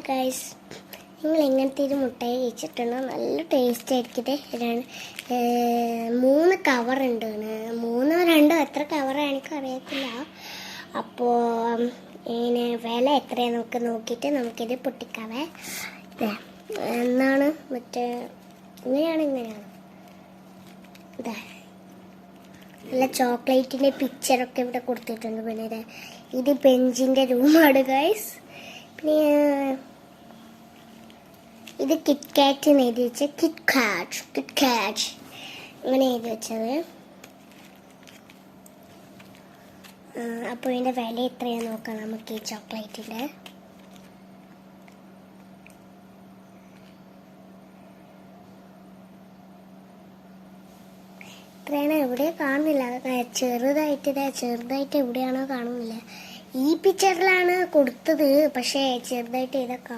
Guys, നിങ്ങൾ ഇങ്ങനത്തെ ഒരു മുട്ടായി കഴിച്ചിട്ടുണ്ടോ? നല്ല ടേസ്റ്റ് ആയിരിക്കും. 3 കവറുണ്ട്. 3 2 എത്ര കവറാണ് എനിക്ക് അറിയത്തില്ല. അപ്പോൾ ഇതിന് വില എത്രയാണ് നമുക്ക് നോക്കിയിട്ട് നമുക്കിത് പൊട്ടിക്കാവേ. എന്നാണ് മറ്റേ ഇങ്ങനെയാണ് ഇതാ നല്ല ചോക്ലേറ്റിൻ്റെ പിക്ചറൊക്കെ ഇവിടെ കൊടുത്തിട്ടുണ്ട്. പിന്നെ ഇത് ബെഞ്ചിൻ്റെ റൂമാണ് ഗൈസ്. പിന്നെ ഇത് കിറ്റ്കാറ്റ് എന്ന് എഴുതി വെച്ച കിറ്റ്കാറ്റ് അങ്ങനെ എഴുതി വെച്ചത്. അപ്പോൾ ഇതിൻ്റെ വില എത്രയാണെന്ന് നോക്കാം നമുക്ക്. ഈ ചോക്ലേറ്റിൻ്റെ ഇത്രയാണ്. എവിടെയോ കാണുന്നില്ല. ചെറുതായിട്ട് എവിടെയാണോ കാണുന്നില്ല. ഈ പിക്ചറിലാണ് കൊടുത്തത്, പക്ഷേ ചെറുതായിട്ട് ഇതൊക്കെ